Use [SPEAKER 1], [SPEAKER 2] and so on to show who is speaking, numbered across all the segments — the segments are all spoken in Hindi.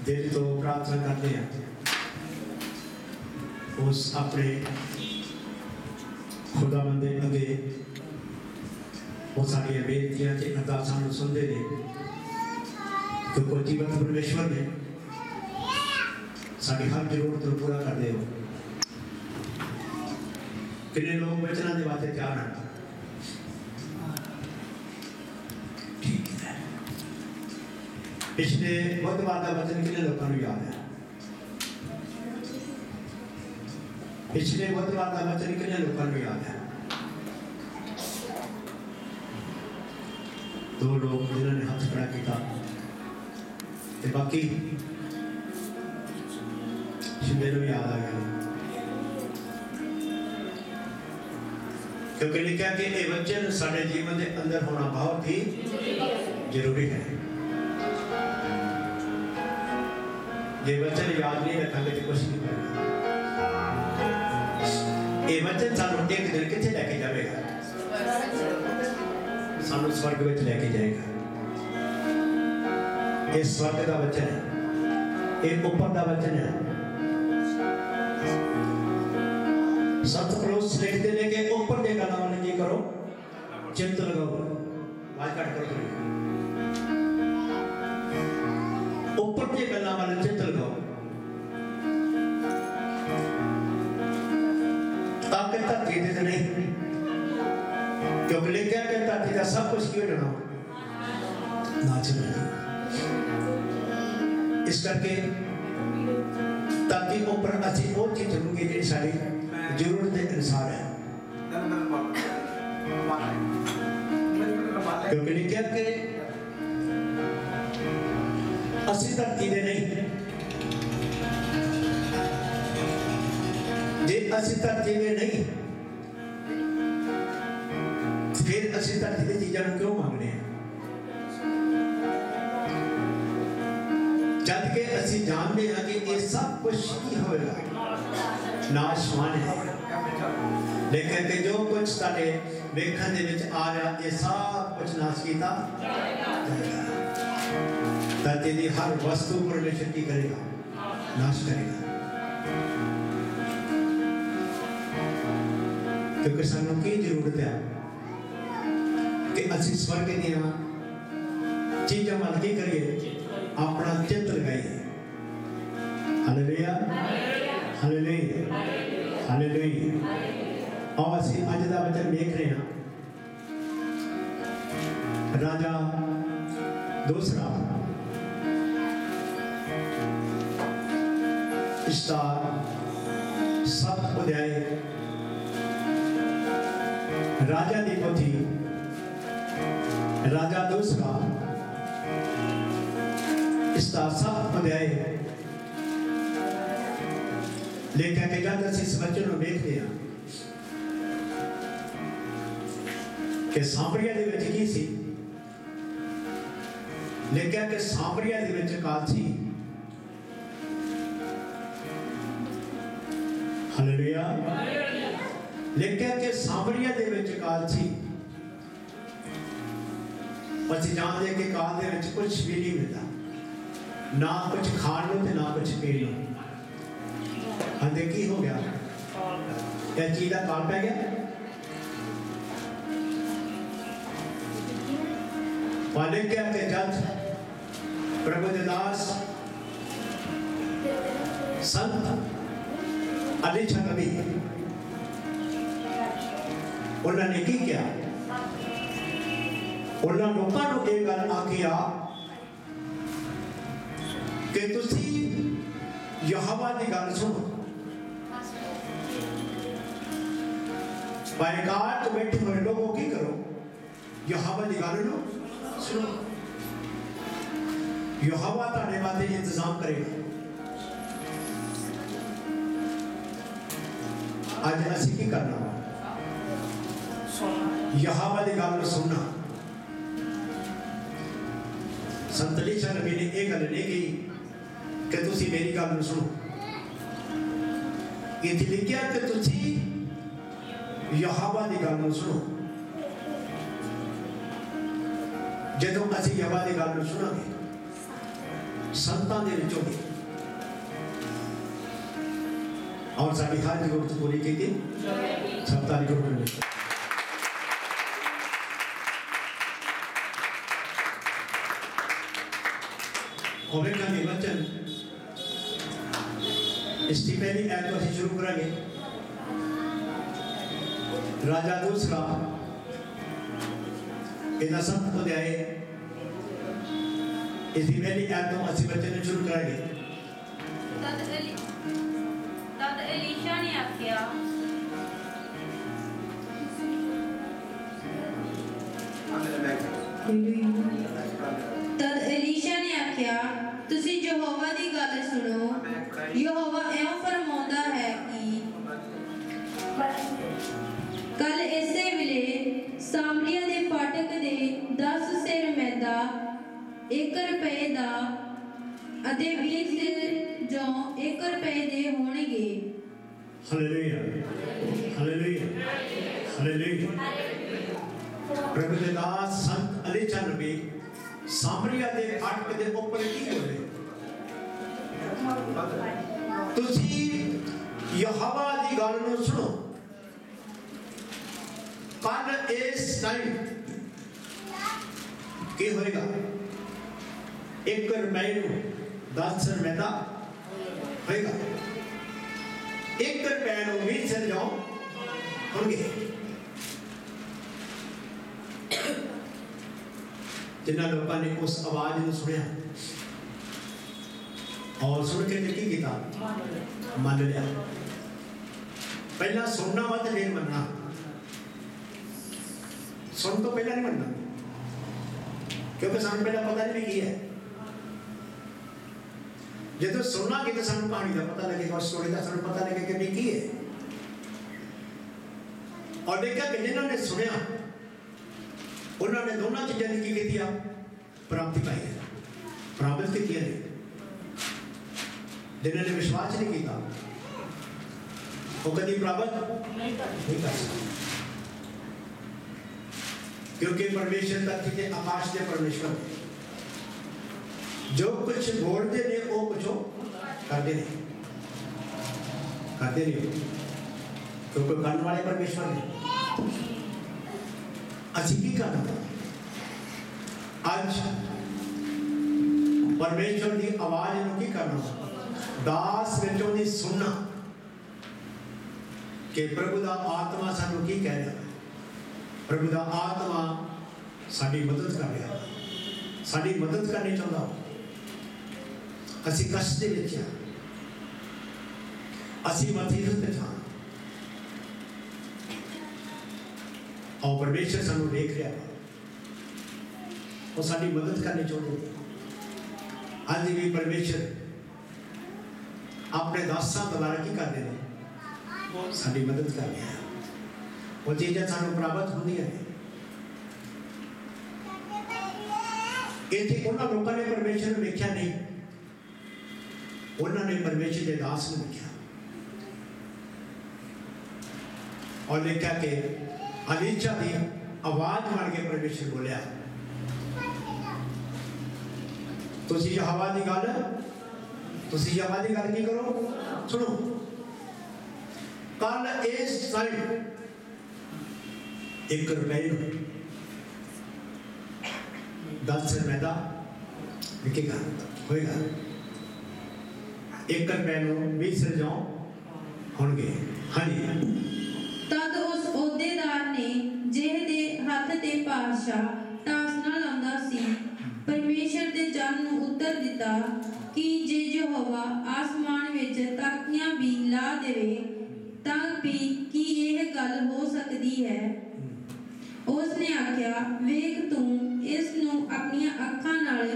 [SPEAKER 1] दिल तो प्रार्थना करते हैं उस अपने खुदाबंद अगे वो साड़ी बेनतियां ते अरदासां नूं सुनदे ने कि कोई जीवत परमेश्वर ने साड़ी हर जरूरत नूं पूरा कर दे। कितने लोग वचनां दे वास्ते तैयार हैं? ठीक है। पिछले बुधवार का वचन कितने लोगों को याद है? पिछले बुधवार का वचन कितने लोगों को याद है? दो लोग जिन्होंने हाथ खड़ा किया, बाकी मेरे भी याद आ गया क्योंकि लिखा कि ये वचन साडे जीवन के अंदर होना बहुत ही जरूरी है। ये वचन याद नहीं रखेंगे तो कुछ नहीं होगा। ये वचन सानू एक दिन कितने लेके जाएगा? सानू स्वर्ग में लेके जाएगा। ये स्वर्ग का वचन है, ये ऊपर का वचन है। संत पौलुस लिखते हैं कि ऊपर के गल्लां वाले की करो, चिंत लगाओ, वाज कट करो, ऊपर के गल्लां वाले चिंत लगाओ ताकि धरती ते नहीं, क्योंकि लिखा है कि धरती का सब कुछ क्यों जाना नाच रहा। इस करके ताकि ऊपर अच्छी वो चीज होगी जी सारी जरूरत के अनुसार है। क्योंकि लिखा कि असी धरती दे नहीं, जे असी धरती दे नहीं फिर असी धरती की चीज़ों को क्यों मांगने हैं? जब के असी जानते हैं कि ये सब कुछ ही होगा, नाशवान है, लेकिन कि जो कुछ साडे वेखण दे विच आ रहा ये सब कुछ नाश किया जाएगा। धरती की हर वस्तु परमेश्वर की करेगा, नाश करेगा। क्योंकि सानू की जरूरत है कि असी स्वर्ग दीआं चीज़ां वल की करिए, अपना चित्त लगाइए। Hallelujah, hallelujah, hallelujah. और असी अज दा वचन देख रहे हैं राजा दूसरा इसका 7 अध्याय राजा दी पोथी राजा दूसरा इसका 7 अध्याय लेकर के जब असी इस वचन को देखते हैं कि सामरिया दे विच की सी, लेकिन कि सामरिया दे विच काल सी। हालेलुया, लेकिन कि सामरिया दे विच काल सी। असीं जानते कि काल दे विच कुछ भी नहीं मिलता, ना कुछ खाण नूं ते ना कुछ पीण नूं। हंदे की हो गया? क्या चीज का काल पै गया? वाले क्या के जज प्रभु दे दास संत अलीशा नबी उन्होंने की किया? उन्होंने लोगों को एक गल आखिया कि तुसी यहोवा की गल सुनो। बायकार तो बैठे हुए लोगों की करो, यहोवा की गल लो सुनो। यहोवा ताने वास्ते इंतजाम करेगा। आज असी की करना? यहोवा की गल सुनना। संत अलीशा नबी ने एक गल नहीं की कि तुसी मेरी गल सुनो। इत्थे लिखिया कि तुसी यहोवा की गल सुनो। ਜਦੋਂ ਅਸੀਂ ਯਹੋਵਾ ਦੀ ਗੱਲ ਨੂੰ ਸੁਣਾਂਗੇ ਸੰਤਾਂ ਦੇ ਵਿੱਚੋਂ ਵੀ और साड़ी हर जरूरत पूरी की थी सब तारीखों में और एक का वचन इसकी पहली ऐप तो ਅਸੀਂ शुरू करेंगे राजा दूसरा इतना सब को दे इसकी पहली ऐप तो ਅਸੀਂ बच्चे ने शुरू करेंगे
[SPEAKER 2] तद एलीशा ने आख्या तुसी यहोवा दी गल सुनो यहोवा एवं फरमाउंदा है कि कल इसे वेले सामरिया दे फाटक दे 10 सिर मैदा 1 रुपए दा अते 20 सिर जो 1 रुपए दे होणगे
[SPEAKER 1] हालेलुया हालेलुया हालेलुया प्रभु दे दास संत एलीशा नबी सामरिया दे फाटक दे ऊपर की होए तुसी यहोवा दी गल नु सुनो कल इस टाइम की होएगा 1 रुपए नु 10 सिर मैदा होएगा 1 रुपए नु 20 सिर जो होंगे जिन्होंने लोगों ने उस आवाज को सुनिया और सुन के की किया मान लिया पहला सुनना मत फिर मनना सुन तो पहला नहीं मनना क्योंकि सानू पहला पता नहीं की है जो सुनना कि तो सानू कहानी का पता लगेगा और स्टोरी का सानू पता लगेगा कि की है और देखा कि जिन्होंने सुनिया उन्होंने दोनों चीज़ों की की प्राप्ति पाई है प्राप्त की है जिन्होंने विश्वास नहीं किया वो कभी प्राप्त नहीं कर सकते क्योंकि परमेश्वर तक के आकाश के परमेश्वर जो कुछ बोलते ने वो कुछ करते नहीं क्योंकि करने वाले परमेश्वर ने ਅਸੀਂ ਕੀ ਕਰਨਾ ਅੱਜ ਪਰਮੇਸ਼ਰ ਦੀ ਆਵਾਜ਼ ਨੂੰ ਕੀ ਕਰਨਾ ਦਾਸ ਵਿੱਚੋਂ ਦੀ ਸੁਣਨਾ ਕਿ ਪ੍ਰਭੂ ਦਾ ਆਤਮਾ ਸਾਨੂੰ ਕੀ ਕਹਿ ਰਿਹਾ ਪ੍ਰਭੂ ਦਾ ਆਤਮਾ ਸਾਡੀ ਮਦਦ ਕਰ ਰਿਹਾ ਸਾਡੀ ਮਦਦ ਕਰਨੀ ਚਾਹੁੰਦਾ ਅਸੀਂ ਕਸ਼ਟ ਦੇ ਵਿੱਚ ਹਾਂ ਅਸੀਂ ਮਸੀਹਤ ਵਿੱਚ ਹਾਂ और परमेश्वर सानू देख रहा वो साडी मदद करनी चाहते आज भी परमेश्वर अपने दासां द्वारा की करते हैं साडी मदद कर रहे हैं वो चीज़ां सानू प्राप्त होंदियां ने इत्थे उन्हां लोकां ने परमेश्वर नूं वेख्या नहीं उन्हां ने परमेश्वर के दास नूं वेख्या और देखा कि एलीशा की आवाज मार के परमेश्वर बोलिया तुसी यहोवा दी गल की करो सुनो कल इस टाइम 1 रुपए 10 सिर मैदा बिकेगा होएगा 1 रुपए 20 सिर जो होंगे हाँ जी
[SPEAKER 2] तद उस ओहदेदार ने जेह दे हथ ते पातशाह टास नाल आंदा सी परमेश्वर दे जन नूं उत्तर दिता कि जे यहोवा आसमान विच ताकियां भी ला देवे तां भी की यह गल हो सकदी है उसने आख्या वेख तू इस नूं अपनी अखां नाल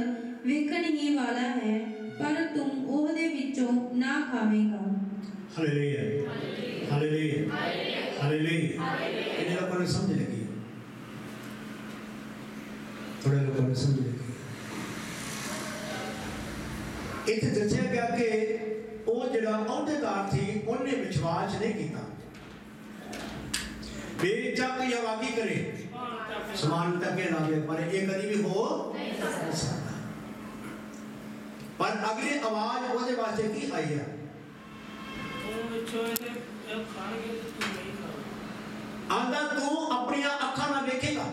[SPEAKER 2] वेखण ही वाला है पर तू ओहदे विचों ना खावेगा
[SPEAKER 1] हालेलुया हालेलुया हालेलुया इन लोगों ने समझ लगी थोड़े लोगों ने समझ लगी इत्थे दस्सिया गया कि वो जिहड़ा अहुदेदार थी उन्हें विश्वास नहीं किया बेचक यहोवा की करे समान तक के लागे, पर ये कभी भी हो नहीं सकता। पर अगली आवाज वो वास्ते की आई है, आंदा तू अपनी अखा ना देखेगा,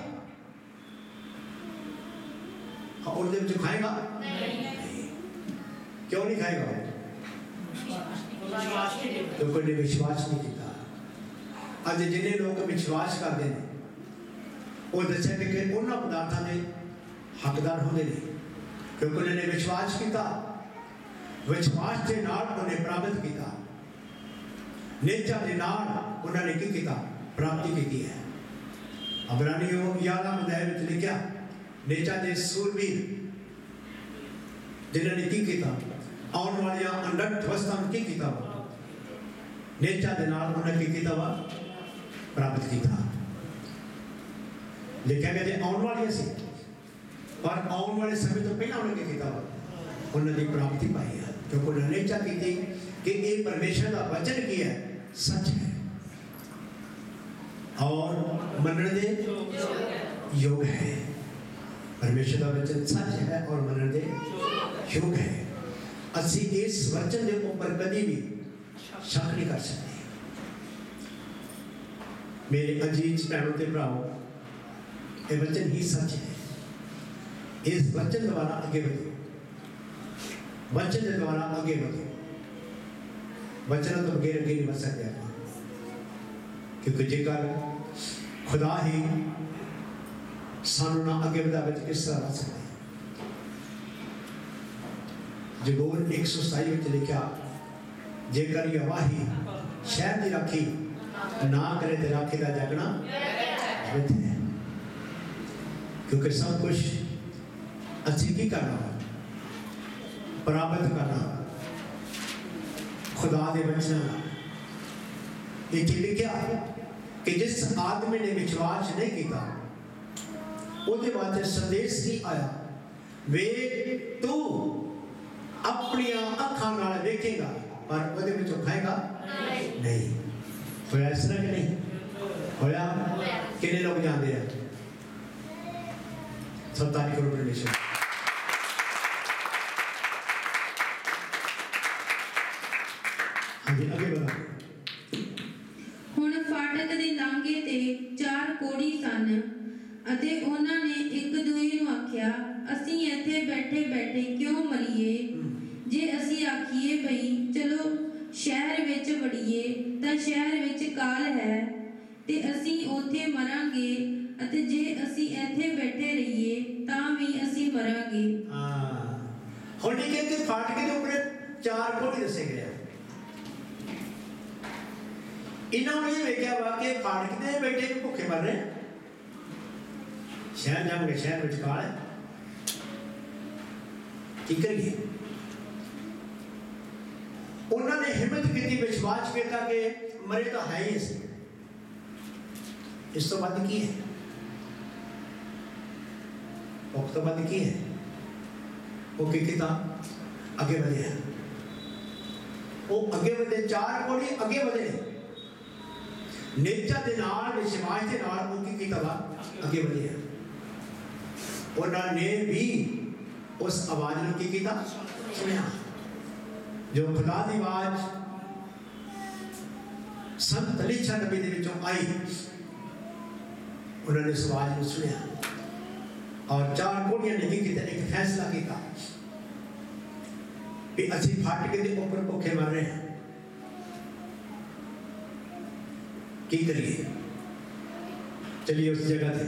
[SPEAKER 1] और जब खाएगा नहीं। क्यों नहीं खाएगा? तो कोई ने विश्वास नहीं किया। अज जिन्हें लोग विश्वास करते हैं वो दस्या कि उन्होंने पदार्थों के हकदार होंगे नहीं, क्योंकि उन्होंने विश्वास किया, विश्वास के नाल उन्हें प्राप्त किया, निचा के नाल उन्होंने की किया, प्राप्ति की है। अबरानियों 11 अध्याय में लिखा, निचा के सूरवीर जिन्होंने की किया, आने वाली अनडट अवस्था में की किया, निचा के नाल उन्होंने की किया, प्राप्त किया। लिखा गया जे आने वाली सी, पर आने वाले समय तो पहला उन्होंने किया, उन्होंने प्राप्ति पाई है, क्योंकि उन्होंने निचा की थी कि ये परमेश्वर का वचन की है, सच है और मनने दे योग है। परमेश्वर का वचन सच है और मनने दे योग है। असी इस वचन के ऊपर कभी भी शक नहीं कर सकते। मेरे अजीज भैनों ते भराओ, ये वचन ही सच है। इस वचन द्वारा आगे बढ़ो, वचन के द्वारा आगे बढ़ो। वचन तो बगैर आगे नहीं बढ़ सकते, क्योंकि जेकर खुदा ही सानू ना आगे बढ़ावे किस तरह बढ़ सकते। जबूर 127 में लिखा, जेकर यहोवाही शहर की राखी ना करे तो राखी का जागना व्यर्थ है। क्योंकि सब कुछ अच्छी की करना, प्राप्त करना खुदा के वचन। ये लिखा कि जिस आदमी ने विश्वास नहीं किया, उसके बाद संदेश नहीं आया, वे तू अपनी अखा नाल देखेगा पर ਉਹਦੇ ਵਿੱਚੋਂ खाएगा नहीं। होया इस तरह कि नहीं होया? कितने लोग जानते हैं? सब तारीफ करो परमेश्वर। हाँ जी, आगे बढ़ो।
[SPEAKER 2] ਹੁਣ ਫਾਟਕ ਦੇ ਲਾਂਘੇ ਤੇ 4 ਕੋੜੀ ਸਨ ਅਤੇ ਉਹਨਾਂ ਨੇ ਇੱਕ ਦੂਜੇ ਨੂੰ ਆਖਿਆ, ਅਸੀਂ ਇੱਥੇ ਬੈਠੇ ਬੈਠੇ ਕਿਉਂ ਮਰੀਏ? ਜੇ ਅਸੀਂ ਆਖੀਏ ਭਈ ਚਲੋ ਸ਼ਹਿਰ ਵਿੱਚ ਵੜੀਏ ਤਾਂ ਸ਼ਹਿਰ ਵਿੱਚ ਕਾਲ ਹੈ ਤੇ ਅਸੀਂ ਉੱਥੇ ਮਰਾਂਗੇ, ਅਤੇ ਜੇ ਅਸੀਂ ਇੱਥੇ ਬੈਠੇ ਰਹੀਏ ਤਾਂ ਵੀ ਅਸੀਂ ਮਰਾਂਗੇ।
[SPEAKER 1] ਹੁਣ ਇਹ ਕਿ ਫਾਟਕ ਦੇ ਉੱਪਰ 4 ਕੋੜੀ ਦੱਸੇ ਗਏ। इन्होंने ये देखा वा कि फाटक दे बैठे भी भुखे मर रहे, शहर जाएंगे, शहर में काल है, की करिए? उन्होंने हिम्मत की, विश्वास किया कि मरे तो है ही इस तो बंद की है, तो बंद की है। वो किता आगे बढ़े, वो आगे बढ़े, 4 कोड़ी आगे बढ़े, नेचा के नाल विश्वास के नाल उनकी कीता वा आगे बढ़े। उन्होंने भी उस आवाज ने की कीता सुनिया, जो खुदा की आवाज संत एलीशा नबी दे विचों आई। उन्होंने उस आवाज को सुनिया और 4 कोड़ियां ने की कीता, एक फैसला किया कि असी फाटक के ऊपर भुखे मर रहे हैं, की करिए? चलिए उस जगह थे,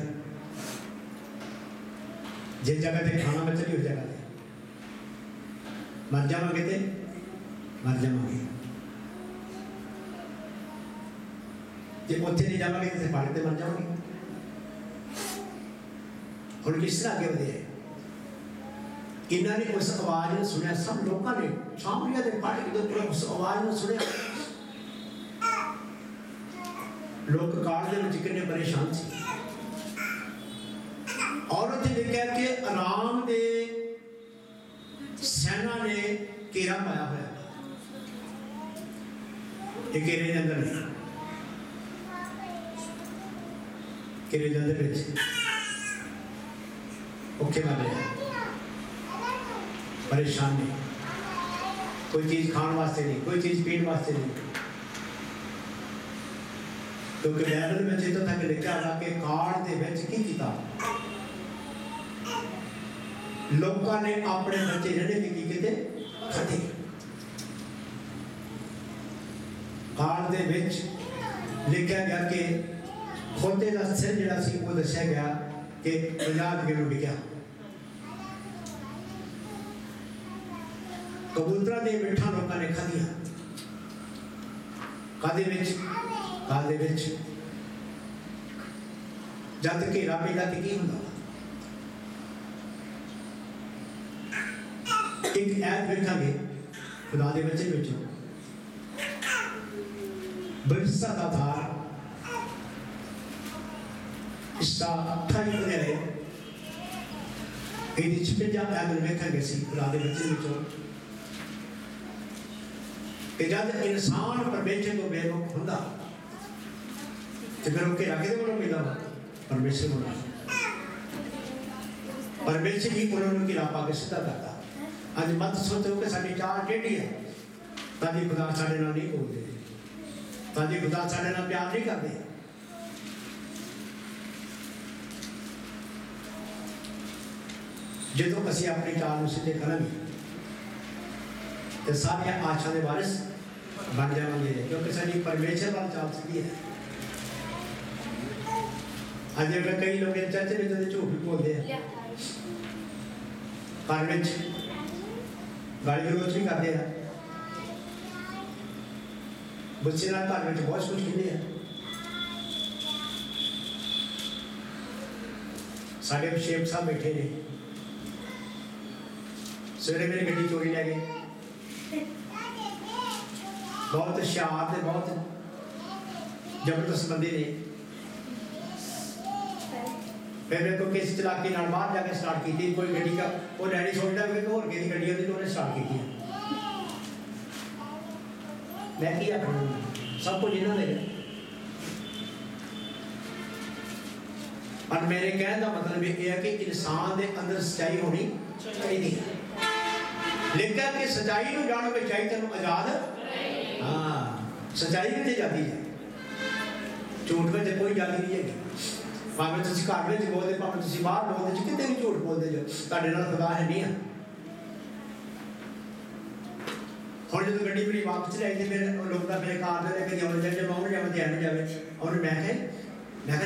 [SPEAKER 1] जिस जगह थे खाना में, चलिए उस जगह थे मर जावांगे, थे मर जावांगे। जे उत्थे नहीं जावांगे तो फाटक ते मर जावांगे। और किस तरह आगे बढ़े? इन्होंने उस आवाज ने सुनिया, सब लोगों ने सामरिया के फाटक के ऊपर उस आवाज ने सुनिया। लोग काल दे विच कितने परेशान सी, और उत्थे देखा कि आराम दे सेना ने घेरा पाया हुआ, ये घेरे के अंदर नहीं, घेरे के अंदर औखे मर रहे हैं, परेशान नहीं, कोई चीज़ खाने वास्ते नहीं, कोई चीज़ पीने वास्ते नहीं, क्योंकि बाइबल में इत्थों तक लिखा है कि काल दे विच की कीता, लोगों ने अपने बच्चे जिहड़े की कीते खाधे। काल दे विच लिखा गया कि खोते का सिर जिहड़ा सी वो दस्सिया गया कि 50 किलो विकिया। कबूतरा दे मिठा लोगों ने खादिया। कादे विच जद घेरा पेड़ा तो की हुंदा, एक ऐत वेखांगे खुदा दे बच्चे विचों बिरसा दा धार इसका ठाई वगैरह ਇਹਦੀ 56 ਐਤ ਵੇਖਾਂਗੇ ਸੀ खुदा दे बच्चे विचों कि जब इंसान परमेश्वर को बेमुख होता तो फिर वो घेरा किहदे कोलों मिलदा वा? परमेश्वर को। परमेश्वर ही उन्होंने घेरा पा के सीधा करता। अज मत सोचो कि साडी चाल टेढ़ी है तां खुदा साडे नाल नहीं बोलदे, तां खुदा साडे नाल प्यार नहीं करदे। जदों असीं अपनी चाल नूं सीधे करांगे तो सारिया आशा के वारिस बन जाएंगे, क्योंकि साडी परमेश्वर वाली चाल सीधी है। अज कई लोग चर्च में तो झूठ भी बोलते हैं, घर में गाली गलोच भी करते हैं, बच्चे घर में बहुत कुछ कहते हैं। साढ़े शेख साहब बैठे ने, सवेरे मेरी गड्डी चोरी लै गए, बहुत हुशियार थे, बहुत जबरदस्त बंदे ने। फिर मेरे को किस चलाकी नाल बाहर जाके स्टार्ट की, कोई गड्डी का वो डैडी सोचता है कि होर किसी गड्डी होती तो उन्हें स्टार्ट की। मैं की आखना सब कुछ इन्होंने, पर मेरे कहने का मतलब ये है कि इंसान के अंदर सच्चाई होनी चाहिए। लिखा कि सच्चाई को जानो कि सच्चाई तेन आजाद, हाँ सच्चाई कितने जाती है, झूठ में कोई जाती नहीं है। भावें तुम घर में बोलते, भावें तुम बाहर बोलते, कितने भी झूठ बोलते जो तुहाडे नाल खुदा है नहीं है। हुण जो गड्डी मेरी वापस लाई तो फिर लोग मेरे कार में लेके जाने जाए, मैं उन्हें जावे ध्यान जाए, और मैं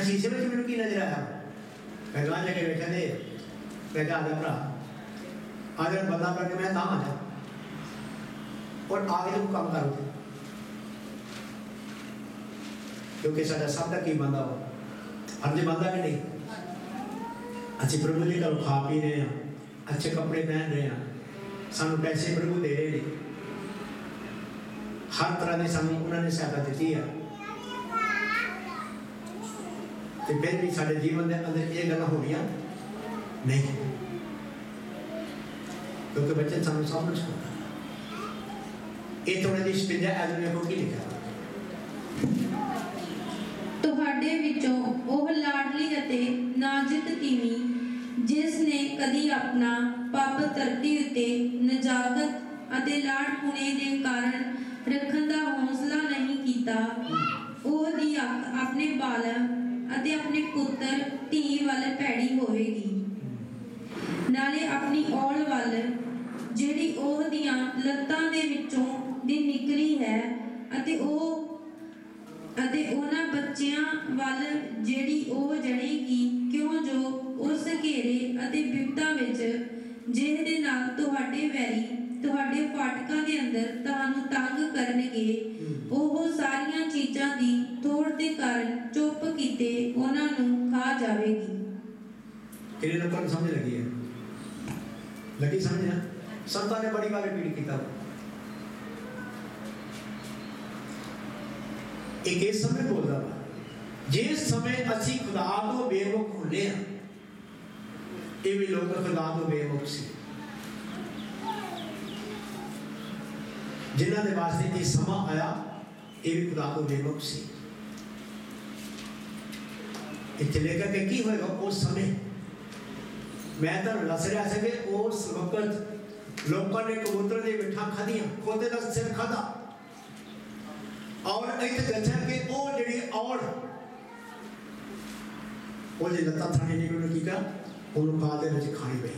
[SPEAKER 1] शीशे में मैंने की नजर आया, मैं गांव जाके बैठा दे, मैं कहा आजा भरा आज बंदा करके मैं आ जा और आगे तो काम करो, क्योंकि साडा सब का की बंदा हो हर जी बंदा कि नहीं। अच्छे प्रभु जी घरों खा पी रहे हैं, अच्छे कपड़े पहन रहे हैं, सानू पैसे प्रभु दे रहे हैं, हर तरह की सानू उन्होंने सहायता दी है। तो फिर भी साडे जीवन के अंदर ये गल्लां होणियां नहीं, क्योंकि बच्चे सानू सब कुछ पता। ये थोड़ा जी 56 आदमी को की लिखा,
[SPEAKER 2] ਤੁਹਾਡੇ ਵਿੱਚੋਂ ਉਹ ਲਾਡਲੀ ਅਤੇ ਨਾਜ਼ੁਕ ਤੀਵੀਂ ਜਿਸ ਨੇ ਕਦੀ ਆਪਣਾ ਪੱਬ ਧਰਤੀ ਉੱਤੇ ਨਜਾਕਤ ਅਤੇ ਲਾਡਪੁਣੇ ਦੇ ਕਾਰਨ ਰੱਖਣ ਦਾ ਹੌਸਲਾ ਨਹੀਂ ਕੀਤਾ, ਉਹਦੀ ਅੱਖ ਆਪਣੇ ਬਾਲਕ ਅਤੇ ਆਪਣੇ ਪੁੱਤਰ ਧੀ ਵੱਲ ਭੈੜੀ ਹੋਵੇਗੀ, ਨਾਲੇ ਆਪਣੀ ਔਲ ਵੱਲ ਜਿਹੜੀ ਉਹਦੀਆਂ ਲੱਤਾਂ ਦੇ ਵਿੱਚੋਂ ਦੀ ਨਿਕਲੀ ਹੈ, ਅਤੇ ਉਹਨਾਂ ਬੱਚਿਆਂ ਵੱਲ ਜਿਹੜੀ ਉਹ ਜਣੇਗੀ, ਕਿਉਂ ਜੋ ਉਸ ਘੇਰੇ ਅਤੇ ਬਿਪਤਾ ਵਿੱਚ ਜਿਹਦੇ ਨਾਲ ਤੁਹਾਡੇ ਵੈਰੀ ਤੁਹਾਡੇ ਫਾਟਕਾਂ ਦੇ ਅੰਦਰ ਤੁਹਾਨੂੰ ਤੰਗ ਕਰਨਗੇ, ਉਹ ਸਾਰੀਆਂ ਚੀਜ਼ਾਂ ਦੀ ਥੋੜ ਦੇ ਕਾਰਨ ਚੁੱਪ ਕੀਤੇ ਉਹਨਾਂ ਨੂੰ ਖਾ ਜਾਵੇਗੀ।
[SPEAKER 1] कितने लोगों को समझ लगी है? लगी समझ ना? संतां ने बड़ी बार रिपीट किया। एक इस समय बोल रहा था, जिस समय असी खुदा को बेवकूफ होने हैं, ये भी लोग खुदा को बेवकूफ से, जिन्होंने दे वास्ते ये समा आया, ये भी खुदा को बेवकूफ से। इतने लेकर के की होएगा उस समय मैं तो दस रहा था कि उस वक्त लोगों ने कबूतर की बिठा खादियां, खोते का सिर खादा और इतने दसा कि वो जी औड़ वो जो लत्ता थाने निकल की का उन्होंने बाद खानी पई।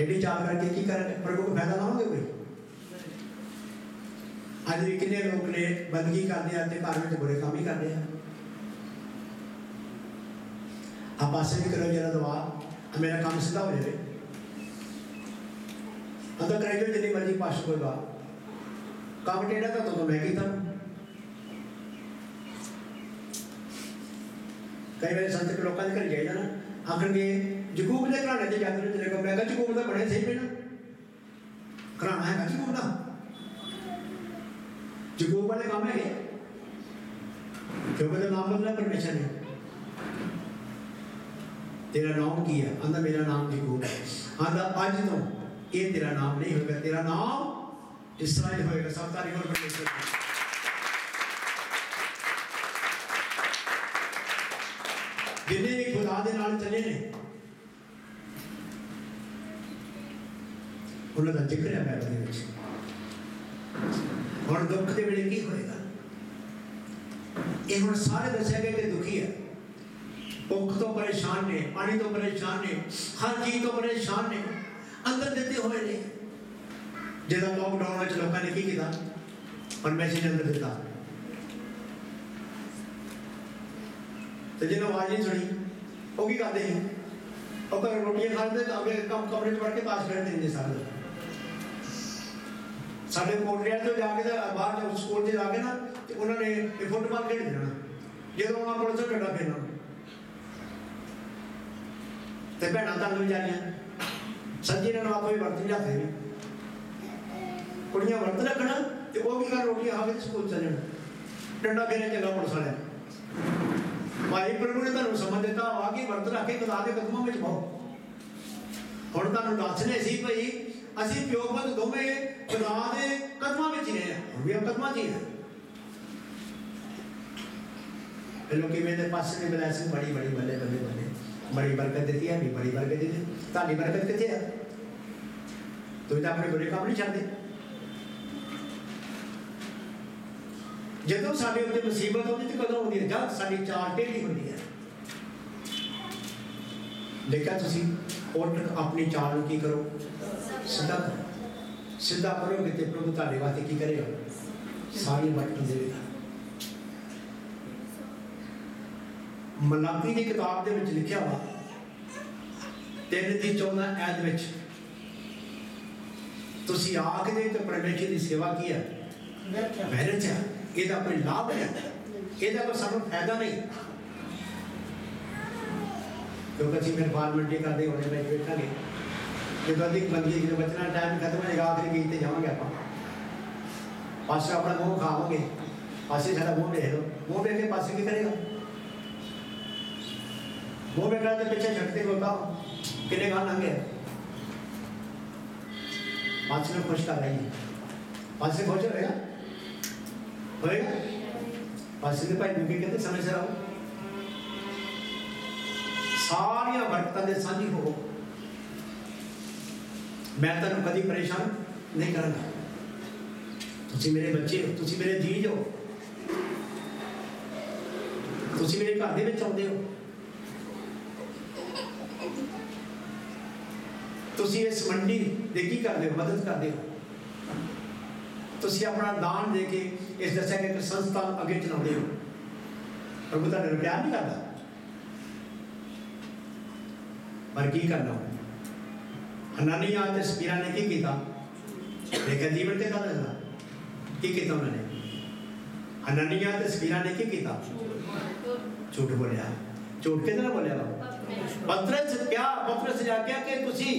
[SPEAKER 1] एडी चाल करके की कर प्रभु को फायदा ना होगा कोई। आज भी कितने लोग ने बंदगी करते हैं घर में बुरे काम ही करते हैं। आप पासे भी करो जरा दुआ मेरा काम सीधा हो जाए अंदर करे जो जितनी मर्जी पास कोई बात काम टेढ़ा था तो मैं किया। कई बार संत के लोगों ने कर जाइए ना आखिर के जकूब ने कराने की जाते हैं जब मैं जकूब का बने सही पे ना कराना है जकूब का जकूब वाले काम है क्योंकि तो नाम बदला परमेश्वर ने तेरा नाम की है आंदा मेरा नाम जकूब है आंदा आज तो ये तेरा नाम नहीं होगा तेरा नाम इस्राएल होएगा। सब तारीफ और परमेश्वर जिन्हें भी खुदा दे नाल चले ने उन्होंने जिक्र है बाइबल में और दुख के वेले की होएगा ये हम सारे दसे गए कि दुखी है भुख तो परेशान ने पानी तो परेशान ने हर चीज तो परेशान ने अंदर देते हुए ने जिदा लॉकडाउन में लोगों ने की किया और मैसेज अंदर देता तो जिन्हें आवाज नहीं सुनी वो की करते हैं और कभी रोटियां खाते आगे कमरे में बढ़ के ताश खेलते हैं सारे साढ़े कोटरिया तो जाके बाहर जब स्कूल से जाके ना तो उन्होंने फुटबॉल खेल देना जो वहां पुलिस से डंडा फेरना ते भैन तंग बेचारियां सज्जी ने आप भी वर्त नहीं जाते कुड़ियां वर्त रखना तो वो भी कर रोटियां खा के स्कूल चले डंडा फेरने चंगा पुलिस वाले भाई प्रभु ने तुहानू समझ दिता आगे वर्त रख के खुदा के कदमों में पाओ हुण तुहानू दसने सी भई असीं प्यो पुत दोवें खुदा के कदमों में ही रहे हुण भी हम कदमों ही हैं लोग मेरे पास ने ब्लैसिंग बड़ी बड़ी बल्ले बल्ले बल्ले बड़ी बरकत देती है भी बड़ी बरकत देती है ताली बरकत कितने है तो इतना अपने बुरे काम नहीं चाहते जो साढ़े उत्ते मुसीबत होती तो कदों होती है जब साड़ी चाल टेढ़ी होती है देखा तुम उठ अपनी चाल की करो सीधा करो सीधा करोगे तो प्रभु ताले वास्ते की करेगा सारी बरकत देगा। मलाकी की किताब के विच लिखा हुआ 3:14 ऐद विच तुसी आखदे तो परमेश्वर की सेवा की है मेहनत है ਇਹਦਾ कोई लाभ है ਇਹਦਾ कोई सानू फायदा नहीं क्योंकि ਅਸੀਂ ਫਿਰ ਫਾਰਮੈਲਿਟੀ ਕਰਦੇ ਹੋਣੇ ਵਿੱਚ ਵੇਖਾਂਗੇ ਜਦੋਂ अधिक ਬੰਦੀ ਜਦੋਂ ਬਚਣਾ ਟਾਈਮ ਖਤਮ ਹੋ ਜਾਏਗਾ ਆਖਰੀ ਗੀਤ ਤੇ ਜਾਵਾਂਗੇ ਆਪਾਂ ਪਾਸੇ ਆਪਣਾ ਮੂੰਹ ਖਾਵਾਂਗੇ ਪਾਸੇ ਸਾਡਾ ਮੂੰਹ ਦੇਖ ਲਓ ਮੂੰਹ ਦੇਖ ਕੇ ਪਾਸੇ ਕੀ ਕਰੇਗਾ वो बेटा तो पीछे झटके होता कितने गान लंघे पांच में खुश कर रही है पांच से खुश होएगा होएगा पांच से भाई दुखी कहते समय से रहो सारिया बरकतां दे साझी हो मैं तेन कभी परेशान नहीं करूंगा तुसी मेरे बच्चे हो तुसी मेरे जीज हो तुसी मेरे घर दे विच आउंदे हो तुसी इस मंडी दे की करते हो मदद करते हो तुसी अपना दान दे के इस दशा के संस्था अगे चलाते हो प्रभु तुहाडे प्यार नहीं करता पर की करना हनानिया ते सफीरा ने की किया देखा जीवन ते कदा लगा की किया उन्होंने हनानिया ते सफीरा ने की किया झूठ बोलिया झूठ कितना बोलिया पतरस क्या पतरस ने आख्या कि तुसी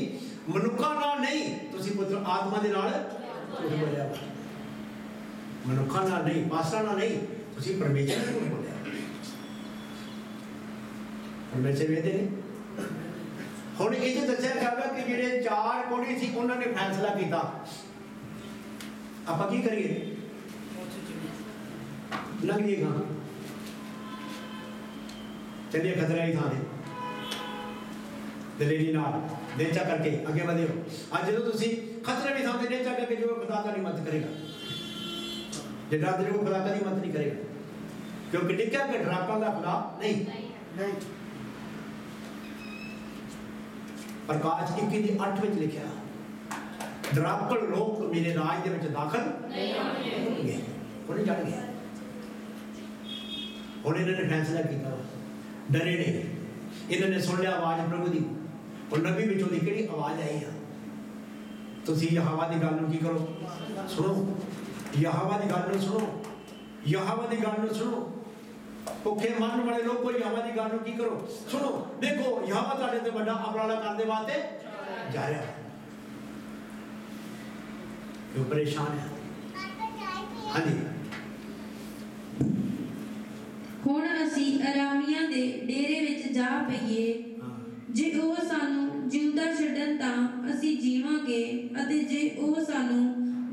[SPEAKER 1] मनुखा नाल नहीं तुसी पुत्र आत्मा दे नाल झूठ बोलिया मनुखा नाल नहीं पासा नाल नहीं तुसी परमेश्वर नाल झूठ बोलिया परमेश्वर वेदे ने हुण ये जो दस्सिया जाएगा कि जिहड़े चार कोड़ी सी उन्होंने फैसला किया आपां की करिए लंघ जाएगा चलिए खतरा ही था ਦਲੇਰੀ ਨਾਲ ਨੇਚਾ ਕਰਕੇ ਅੱਗੇ ਵਧਿਓ। ਅੱਜ ਜਦੋਂ ਤੁਸੀਂ ਖਤਰੇ ਦੀ ਥਾਂ ਤੇ ਨੇਚਾ ਕਰਕੇ ਜੋ ਖੁਦਾ ਤੁਹਾਡੀ ਮਦਦ ਕਰੇਗਾ, ਜੇ ਡਰਦੇ ਹੋ ਖੁਦਾ ਕਦੀ ਮਦਦ ਨਹੀਂ ਕਰੇਗਾ, ਕਿਉਂਕਿ ਲਿਖਿਆ ਕਿ ਡਰਾਪਾਂ ਦਾ ਖੁਦਾ ਨਹੀਂ। ਪ੍ਰਕਾਸ਼ 21:8 ਵਿੱਚ ਲਿਖਿਆ, ਡਰਾਪੜ ਲੋਕ ਮੇਰੇ ਰਾਜ ਦੇ ਵਿੱਚ ਦਾਖਲ ਨਹੀਂ ਹੋਣਗੇ। ਉਹਨੇ ਜਾਣ ਗਿਆ, ਹੁਣ ਇਹਨਾਂ ਨੇ ਫੈਸਲਾ ਕੀਤਾ, ਡਰੇ ਨਹੀਂ। ਇਹਨਾਂ ਨੇ ਸੁਣ ਲਿਆ ਆਵਾਜ਼ ਪ੍ਰਭੂ ਦੀ। ਉਹ ਨਬੀ ਵਿੱਚੋਂ ਦੀ ਕਿਹੜੀ ਆਵਾਜ਼ ਆਈ ਆ? ਤੁਸੀਂ ਯਹੋਵਾ ਦੀ ਗੱਲ ਨੂੰ ਕੀ ਕਰੋ? ਸੁਣੋ। ਯਹੋਵਾ ਦੀ ਗੱਲ ਨੂੰ ਸੁਣੋ, ਯਹੋਵਾ ਦੀ ਗੱਲ ਨੂੰ ਸੁਣੋ। ਭੁੱਖੇ ਮਰਨ ਵਾਲੇ ਲੋਕੋ ਯਹੋਵਾ ਦੀ ਗੱਲ ਨੂੰ ਕੀ ਕਰੋ? ਸੁਣੋ। ਦੇਖੋ ਯਹੋਵਾ ਤੁਹਾਡੇ ਤੇ ਵੱਡਾ ਉਪਰਾਲਾ ਕਰਨ ਦੇ ਵਾਸਤੇ ਜਾ ਰਿਹਾ। ਕਿਉਂ ਪਰੇਸ਼ਾਨ ਹੈ? ਹਾਂਜੀ।
[SPEAKER 2] ਹੁਣ ਅਸੀਂ ਅਰਾਮੀਆਂ ਦੇ ਡੇਰੇ ਵਿੱਚ ਜਾ ਪਈਏ। ਜੇ ਉਹ ਸਾਨੂੰ ਜਿਉਂਦਾ ਛੱਡਣ ਤਾਂ ਅਸੀਂ ਜੀਵਾਂਗੇ, ਅਤੇ ਜੇ ਉਹ ਸਾਨੂੰ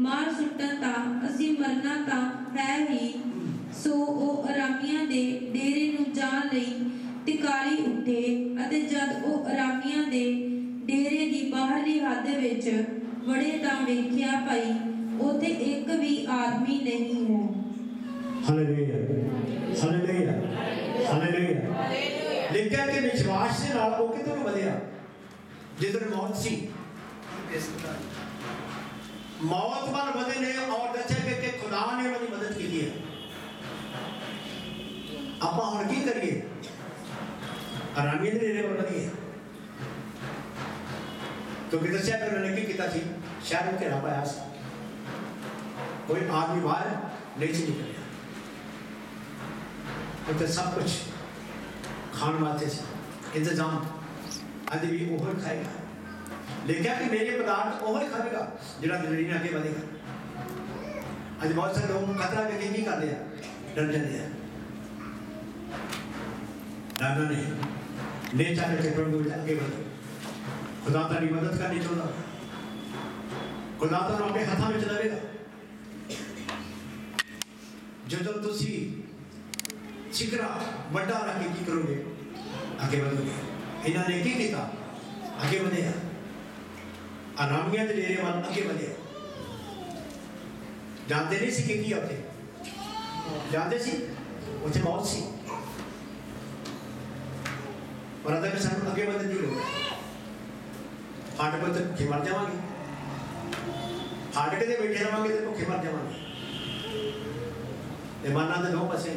[SPEAKER 2] ਮਾਰ ਸੁੱਟਣ ਤਾਂ ਅਸੀਂ ਮਰਨਾ ਤਾਂ ਹੈ ਹੀ। ਸੋ ਉਹ ਅਰਾਮੀਆਂ ਦੇ ਡੇਰੇ ਨੂੰ ਜਾਣ ਲਈ ਤਿਕਾਲੀ ਉੱਠੇ, ਅਤੇ ਜਦ ਉਹ ਅਰਾਮੀਆਂ ਦੇ ਡੇਰੇ ਦੀ ਬਾਹਰਲੀ ਹੱਦ ਵਿੱਚ ਵੜੇ ਤਾਂ ਵੇਖਿਆ ਭਾਈ ਉੱਥੇ ਇੱਕ ਵੀ ਆਦਮੀ ਨਹੀਂ ਹੈ।
[SPEAKER 1] Hallelujah, hallelujah, hallelujah. ਲਿਖਿਆ ਕਿ ਵਿਸ਼ਵਾਸ ਦੇ ਨਾਲ ਉਹ ਕਿਤੇ ਨੂੰ ਵਧਿਆ। ਜਿੱਦਣ ਮੌਤ ਸੀ, ਮੌਤ ਵੱਲ ਵਧੇ ਨੇ, ਔਰ ਦੱਸਿਆ ਕਿ ਖੁਦਾ ਨੇ ਉਹਦੀ ਮਦਦ ਕੀਤੀ ਹੈ। ਆਪਾਂ ਹੁਣ ਕੀ ਕਰੀਏ? ਆਰਾਮੀ ਦੇ ਡੇਰੇ ਵੱਲ ਵਧੀਏ, ਕਿਉਂਕਿ ਦੱਸਿਆ ਕਿ ਉਹਨਾਂ ਨੇ ਕੀ ਕੀਤਾ ਸੀ? ਸ਼ਹਿਰ ਨੂੰ ਘੇਰਾ ਪਾਇਆ ਸੀ, ਕੋਈ ਆਦਮੀ ਬਾਹਰ ਨਹੀਂ ਸੀ ਨਿਕਲਿਆ। ਉੱਥੇ ਸਭ ਕੁਝ ਖਾਣ ਵਾਸਤੇ ਸੀ ਇੰਤਜ਼ਾਮ। ਅੱਜ ਵੀ ਉਹ ਹੀ ਖਾਏਗਾ। ਲਿਖਿਆ ਕਿ ਮੇਰੇ ਪਦਾਰਥ ਉਹ ਹੀ ਖਾਵੇਗਾ ਜਿਹੜਾ ਦਲੇਰੀ ਨਾਲ ਅੱਗੇ ਵਧੇਗਾ। ਅੱਜ ਬਹੁਤ ਸਾਰੇ ਲੋਕ ਖਤਰਾ ਕਰਕੇ ਕੀ ਕਰਦੇ ਆ? ਡਰ ਜਾਂਦੇ ਆ। ਡਰਨਾ ਨਹੀਂ, ਨੇਚਾ ਕਰਕੇ ਪ੍ਰਭੂ ਵਿੱਚ ਅੱਗੇ ਵਧੋ। ਖੁਦਾ ਤੁਹਾਡੀ ਮਦਦ ਕਰਨੀ ਚਾਹੁੰਦਾ, ਖੁਦਾ ਤੁਹਾਨੂੰ ਆਪਣੇ ਹੱਥਾਂ ਵਿੱਚ ਲਵੇਗਾ। ਜਦੋਂ ਤੁਸੀਂ ਸਿਖਰਾ ਵੱਡਾ ਰੱਖ ਕੇ ਕੀ ਕਰੋਗੇ? ਅੱਗੇ ਵਧੋਗੇ। ਇਹਨਾਂ ਨੇ ਕੀ ਕੀਤਾ? ਅੱਗੇ ਵਧਿਆ। ਆਰਾਮੀਆਂ ਦੇ ਡੇਰੇ ਵੱਲ ਅੱਗੇ ਵਧਿਆ। ਜਾਣਦੇ ਨਹੀਂ ਸੀ ਕਿ ਕੀ ਉੱਥੇ? ਜਾਣਦੇ ਸੀ ਉੱਥੇ ਮੌਤ ਸੀ। और अगर ਸਾਨੂੰ ਅੱਗੇ ਵਧਣ ਦੀ ਲੋੜ ਹੈ। ਫਾਟਕ ਤੇ ਭੁੱਖੇ ਮਰ ਜਾਵਾਂਗੇ, ਫਾਟਕ ਤੇ ਬੈਠੇ ਰਵਾਂਗੇ ਤੇ ਭੁੱਖੇ ਮਰ ਜਾਵਾਂਗੇ। ਤੇ ਮਰਨਾ ਦੇ ਦੋ ਪਾਸੇ।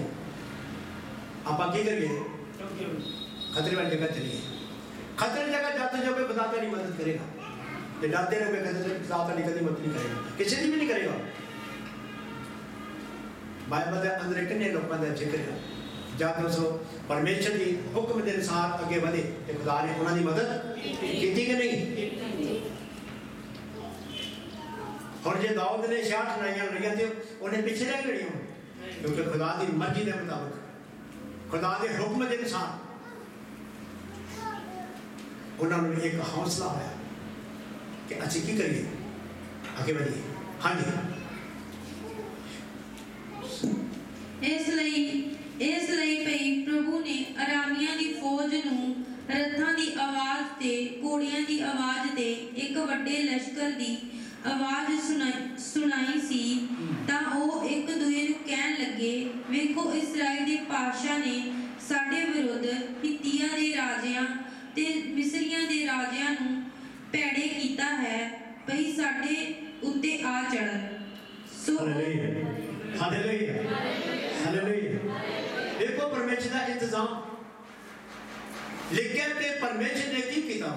[SPEAKER 1] ਆਪਾਂ ਕੀ ਕਰੀਏ? ਖਤਰੇ ਵਾਲੀ ਜਗ੍ਹਾ ਚਲੀਏ। खतरे जगह जाते जो खुदा तेरी मदद करेगा। ते डरते रहोगे खुदा तेरी कभी मदद नहीं करेगा, किसी की भी नहीं करेगा। बाइबल के अंदर कितने लोगों का जिक्र है जब दोस्तों परमेश्वर की हुक्म के अनुसार आगे बढ़े तो खुदा ने उन्होंने मदद की कि नहीं। और जो दाऊद ने 66 लड़ाइयां लड़ियां थे उन्हें पीछे नहीं लड़ियां, क्योंकि खुदा की मर्जी के मुताबिक खुदा के हुक्म के अनुसार उन्होंने एक हौसला होया कि अच्छी की करिए, आगे बढ़िए। हाँ जी।
[SPEAKER 2] इसलिए भई प्रभु ने अरामिया की फौज नूं रथां दी आवाज़ ते घोड़ियां दी आवाज़ ते एक वड्डे लश्कर दी आवाज़ सुनाई सी। तां ओह एक दूए नूं कहण लगे, वेखो इस्राएल दे पातशाह ने साडे विरुद्ध हित्तियां दे राजियां ते मिस्रियां दे राजियां नूं भैड़े कीता है, भई साडे उत्ते आ चढ़न। सो
[SPEAKER 1] हालेलुया, हालेलुया। देखो परमेश्वर का इंतजाम लिखे ते परमेश्वर ने की कीता,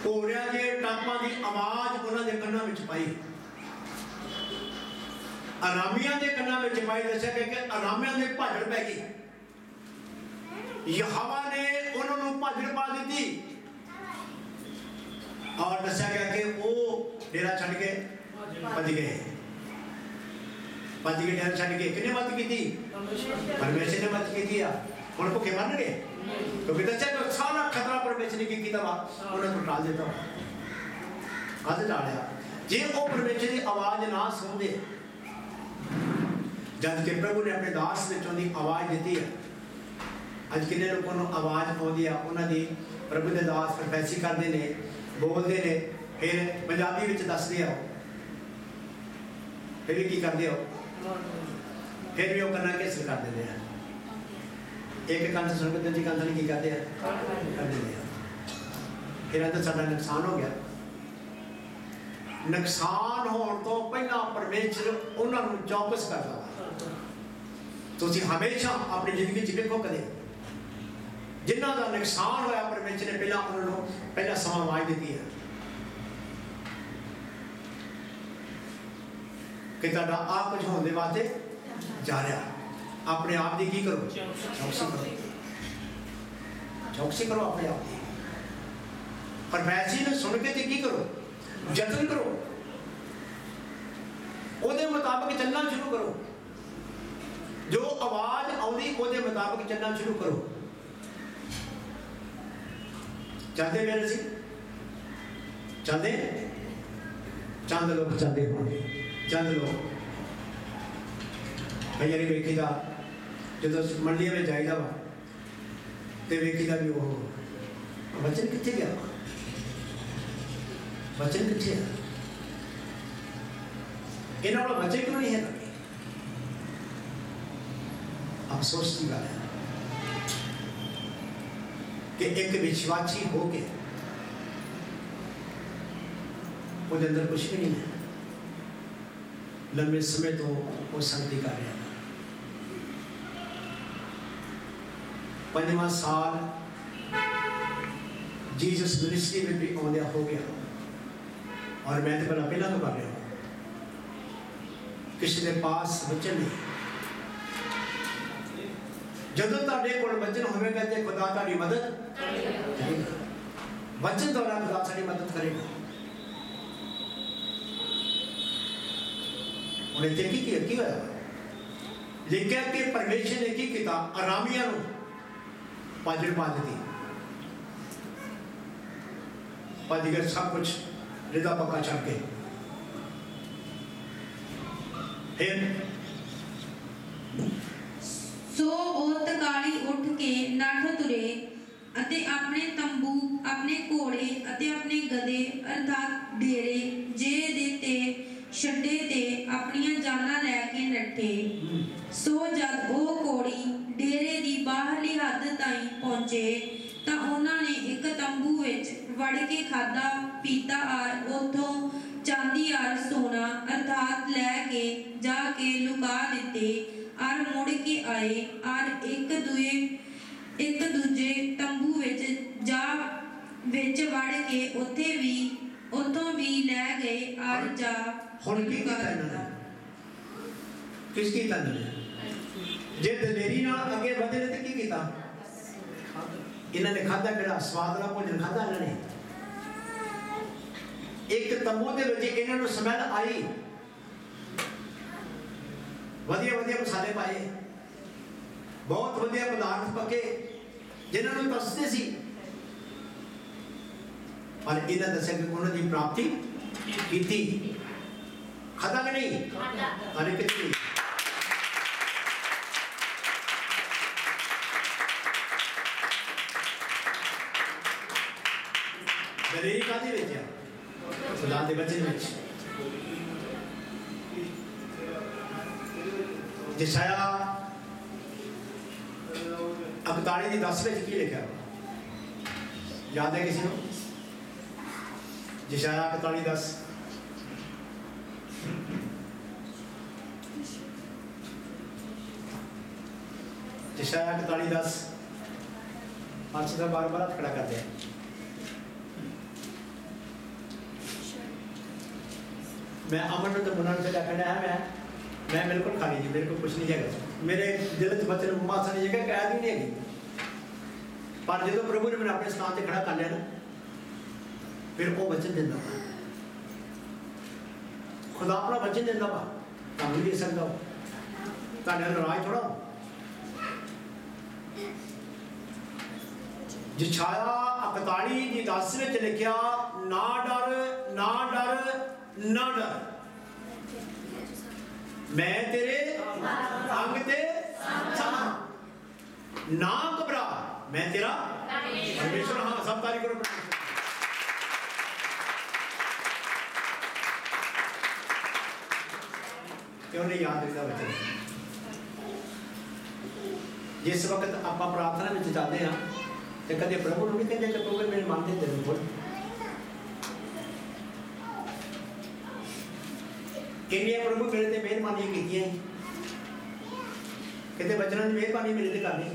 [SPEAKER 1] घोड़ियां दे टापां दी आवाज़ उन्हां दे कन्नां विच पाई, अरामियां दे कन्नां विच पाई। दस्सिया कि अरामियां दे भाजड़ पै गई, यहोवा ने उन्होंने भाजड़ पा दी। और दस्या गया कि वो डेरा छड़ के भज गए, डेरा छड़ के। किन्ने मदद की? परमेश्वर ने मदद की। हुण भुखे मर गए, क्योंकि दस्या सारा खतरा परमेश्वर ने की वा उन्होंने टाल दिता। कद टालिया? जे वो परमेश्वर की आवाज़ ना सुनते, जब कि प्रभु ने अपने दास विचों दी आवाज़ दी है। अज किन्ने लोगों को आवाज़ आती है, उन्होंने प्रभु के दास प्रोफैसी करते हैं, बोलते हैं, फिर पंजाबी में दसते आओ, फिर की करते हो, फिर भी वो करना कैसे कर देते हैं। एक कंठ सुन के दूसरी कंठ की करते हैं, कर देते हैं। फिर अंदर साडा नुकसान हो गया। नुकसान होने तो पहला परमेश्वर उन्होंने चौकस करता है। तुसी हमेशा अपनी जिंदगी च देखो कदे जिन्हों का नुकसान होया परमेश्वर ने पहला उन्होंने पहला समा आवाज दी है कि तुहाडा आ कुछ होने वास्ते जा रहा। अपने आप की करो, चौकसी करो, चौकसी करो अपने आप की। प्रोफैसी ने सुन के की करो, जतन करो, ਉਹਦੇ ਮੁਤਾਬਕ ਚੱਲਣਾ ਸ਼ੁਰੂ ਕਰੋ। जो आवाज आउंदी ਉਹਦੇ ਮੁਤਾਬਕ ਚੱਲਣਾ ਸ਼ੁਰੂ ਕਰੋ। ਚੱਲਦੇ ਮੇਰੇ ਸੀ ਚੱਲਦੇ ਚੰਦ ਲੋਕ ਚੱਲਦੇ ਹੋਣਗੇ, ਚੰਦ ਲੋਕ ਕਈ ਵਾਰੀ ਵੇਖੀਦਾ ਜਦੋਂ ਮੰਡੀਆਂ ਵਿੱਚ ਜਾਈਦਾ ਵਾ ਤੇ ਵੇਖੀਦਾ ਵੀ ਉਹ ਬੱਚਨ ਕਿੱਥੇ ਗਿਆ, ਬੱਚਨ किथे है, इन्हों वाला बच्चे क्यों नहीं है। अफसोस की गल है कि एक विश्वासी हो के उसके अंदर कुछ भी नहीं है, लंबे समय तो वो संगति कर रहा है। 5वां साल जीसस मिनिस्ट्री में भी आउंदिया हो गया और मैं तो पहला तो कर रहा हूँ। किसी के पास वचन नहीं, जदों तुहाडे कोल वचन होवेगा ते खुदा तुहाडी मदद करेगा। वचन द्वारा खुदा साडी मदद करेगा। उन्हें देखी कि होया लिखा कि परमेश्वर ने की किया, आरामिया नूं पाजड़ पा दी, भज गए सब कुछ रिदा पक्का छड़ के। फिर
[SPEAKER 2] सो ओ तकाली उठ के नठ तुरे अते अपने तंबू, अपने घोड़े अते अपने गधे अर्थात डेरे जे दे ते छड्डे ते अपनियां जानां लैके नठे। सो जद ओ घोड़ी डेरे दी बाहरली हद ताईं पहुंचे तां उन्हां ने एक तंबू विच वड़ के खादा पीता और उथों चांदी और सोना अर्थात लैके जाके लुका दिते और मुड़ के आए और एक दूजे तंबू विच वड़ के उथों भी लै गए और जा
[SPEAKER 1] किसकी जे दलेरी नाल अगे बढ़े ने की कीता, इन्होंने खादा किहड़ा स्वाद वाला भोजन खादा। इन्होंने एक तंबू दे विच इन्हां नूं स्मैल आई, वधिया वधिया मसाले पाए, बहुत वधिया पदार्थ पके जिन्हां नूं तरसदे सी, पर इन्हां दस्सिया कि उन्हां दी प्राप्ति कीती। खादा कि नहीं? अरे कितनी दलेरी काहदे विच आ? खुदा दे वचन विच। यशाया 41:10 में की लिखा याद है किसी को? यशाया 41:10 यशाया 41:10 पांच से बार बार खड़ा करते हैं। मैं अमन तो मुन्ना से कहना है मैं बिल्कुल खाली जी, मेरे को कुछ नहीं है, मेरे दिल च बचन मासा नहीं है, कैद भी नहीं है। पर जो प्रभु ने मैंने अपने स्थान से खड़ा कर लिया ना, फिर वो वचन देता वा। खुदा अपना वचन देता वा, तुम भी दे सकता हो, तुहाडे नाराज थोड़ा हो। यशाया 41:10 में लिखा, ना डर ना डर ना डर, मैं तेरे अंग ते सां, ना घबरा मैं तेरा परमेश्वर हाँ। सब तारीफ करो परमेश्वर। क्यों नहीं याद रखता बच्चे? जिस वक्त आप प्रार्थना में जाते हैं तो कदे प्रभु नहीं कहते कि प्रभु मेरे मन दे तेरे को किन्नी प्रभु मेरे ते मेहरबानी की है कहते बचना की मेहरबानी मेरे ते करनी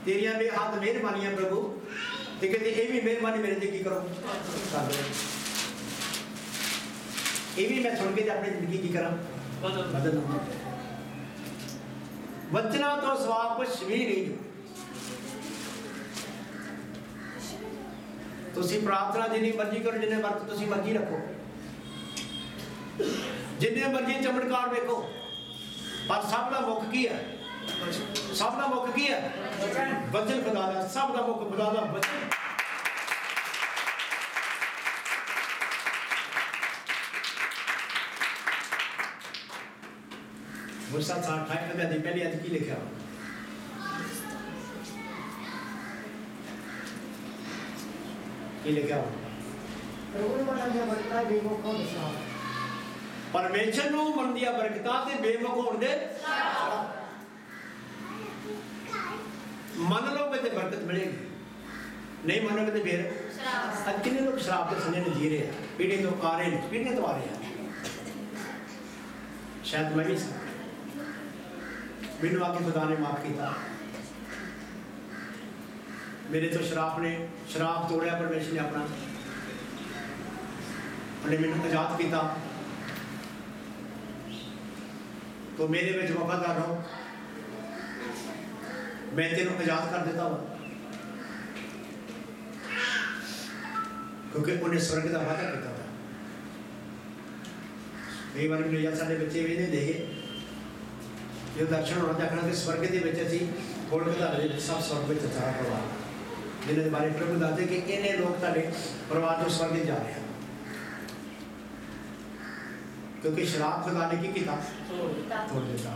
[SPEAKER 1] तेरिया बेहद मेहरबानियां प्रभु ते कहते ये भी मेहरबानी मेरे ते की करो ये भी मैं सुन के अपनी जिंदगी की करा बदल बचना तो सवा कुछ भी नहीं तुसी प्रार्थना जिन्नी मर्जी करो जिन्ने वर्त तुसी मर्जी रखो जिन्ने मर्जी चमत्कार देखो पर सब का मुख की है सब का मुख की है वचन खुदा दा सब का मुख खुदा दा वचन मूसा 28 अध्याय की पहली आयत की लिखा परमेश्वर नु मंदिया बरकतां ते बेमुख होण दे मन लो ते बरकत मिलेगी नहीं मनोगे तो फिर कितने लोग शराब के संगे जी रहे हैं पीढ़ी तो आ रहे हैं पीढ़ी तो आ रहे हैं शायद मैं भी मैनू आके खुदा ने माफ किया मेरे तो शराब तोड़िया परमेश्वर ने अपना उन्हें मैनू आजाद किया तो मेरे में वफादार रहो मैं तेनों आजाद कर देता हूँ क्योंकि उन्हें स्वर्ग का वादा किया था कई बार मैंने याद साढ़े बच्चे भी नहीं देखे जो दर्शन होना देखना कि स्वर्ग के बच्चे सी गोल कधारे सब स्वर्ग में सारा परिवार जिन्हें बारे प्रभु दसते कि इन्हें लोग तारे परिवार जो स्वर्ग जा रहे हैं क्योंकि शराब खुदा ने की किया तोड़ देता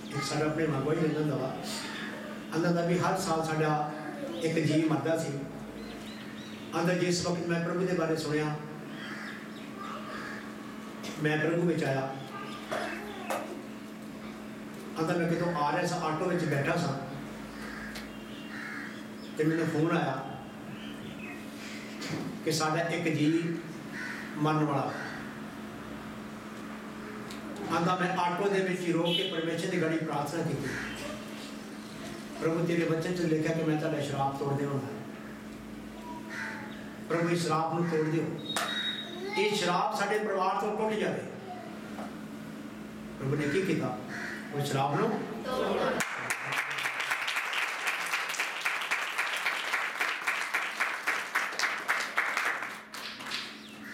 [SPEAKER 1] एक साढ़ा अपने मांगो ही अंदर दवा अंदर भी हर साल साढ़ा एक जीव मरदा सी अंदर जिस वक्त मैं प्रभु के बारे सुनिया मैं प्रभु में आया अंदर मैं कितों आ रहा सा ऑटो में बैठा सा तो मैंने फोन आया कि साडा एक जी मरन वाला आंदा मैं ऑटो दे विच रोक के परमेश्वर की गड़ी प्रार्थना की प्रभु तेरे वचन च लिखा कि मैं तेरा शराब तोड़ देवांगा प्रभु इस शराब को तोड़ दियो ये शराब साडे परिवार तो टुट जाए प्रभु ने की किया वो शराब नो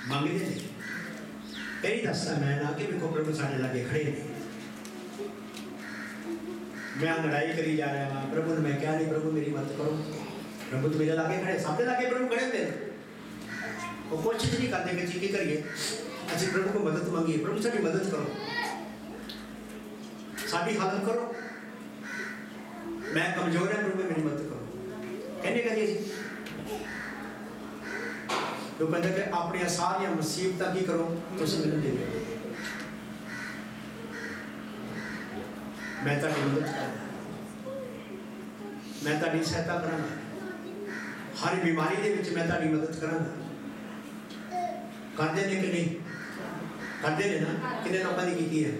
[SPEAKER 1] मांगते थे कई दस्ता मैं ना कि देखो प्रभु साढ़े लागे खड़े ने मैं लड़ाई करी जा रहा हूँ प्रभु ने मैं क्या नहीं प्रभु मेरी मदद करो प्रभु तो मेरे लागे खड़े सबके लागे प्रभु खड़े थे वो कोशिश नहीं करते कि चीज़ करिए अच्छी प्रभु को मदद मांगिए प्रभु साड़ी मदद करो साड़ी हालत करो मैं कमजोर है प्रभु मेरी मदद करो कहने का जी तो कहते कि अपनी सारी मुसीबत की करो तो मैंने दे दो मैं तारी मदद करूँगा मैं तारी सहायता करांगा हर बीमारी के विच मैं तारी मदद करांगा करते ने कि नहीं करते ने ना कितने लोगों ने की है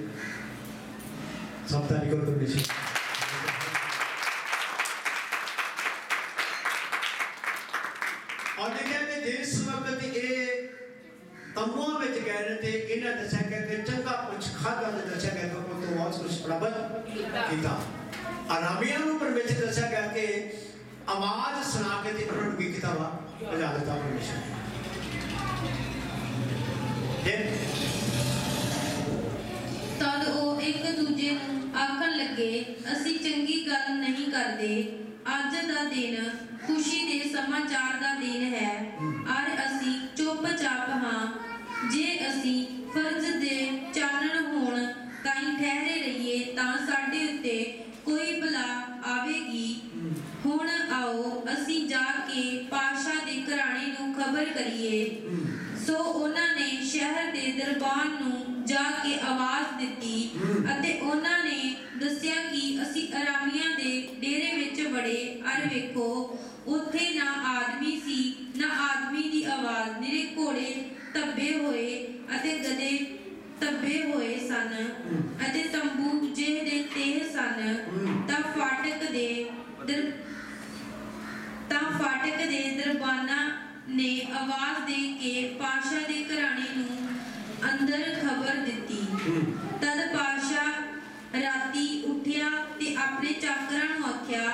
[SPEAKER 1] सब तारी करो परमेश्वर और देखिए कि जिस वक्त ये तंबुओं में गए थे इन्हें दसा कि चंगा कुछ खादा तो दसा गया तो बहुत कुछ प्राप्त किया अरामिया को परमेश्वर दसा गया कि आवाज सुना के ते उन्होंने की किताब बजा देता परमेश्वर
[SPEAKER 2] तद वो एक दूजे ਨੂੰ ਆਖਣ ਲੱਗੇ ਅਸੀਂ ਚੰਗੀ ਗੱਲ ਨਹੀਂ ਕਰਦੇ ਅੱਜ ਦਾ ਦਿਨ खुशी दे समाचार का दिन है और असी चुपचाप हाँ जे असी फर्ज दे चानण होण ताईं ठहरे रहिए तां साडे उत्ते कोई ਪਾਤਸ਼ਾਹ ਦੇ ਘਰਾਣੇ ਨੂੰ ਖਬਰ ਕਰੀਏ। ਸੋ ਉਹਨਾਂ ਨੇ ਸ਼ਹਿਰ ਦੇ ਦਰਬਾਰ ਨੂੰ ਜਾ ਕੇ ਆਵਾਜ਼ ਦਿੱਤੀ ਅਤੇ ਉਹਨਾਂ ਨੇ ਦੱਸਿਆ ਕਿ ਅਸੀਂ ਅਰਾਮੀਆਂ ਦੇ ਡੇਰੇ ਵਿੱਚ ਵੜੇ, ਅਰ ਵੇਖੋ ਉੱਥੇ ਨਾ ਆਦਮੀ ਸੀ ਨਾ ਆਦਮੀ ਦੀ ਆਵਾਜ਼, ਨਿਰੇ ਘੋੜੇ ਤੱਬੇ ਹੋਏ ਅਤੇ ਗਧੇ ਤੱਬੇ ਹੋਏ ਸਨ ਅਤੇ ਤੰਬੂ ਜਿਹਦੇ ਤੇਹ ਸਨ। ਤਾਂ ਫਾਟਕ ਦੇ ਦਰਬਾਨਾਂ ਨੇ ਆਵਾਜ਼ ਦੇ ਕੇ ਪਾਤਸ਼ਾਹ ਦੇ ਘਰਾਣੇ ਨੂੰ ਅੰਦਰ ਖਬਰ ਦਿੱਤੀ। ਤਦ ਪਾਤਸ਼ਾਹ ਰਾਤੀ ਉੱਠਿਆ ਤੇ ਆਪਣੇ ਚਾਕਰਾਂ ਨੂੰ ਆਖਿਆ,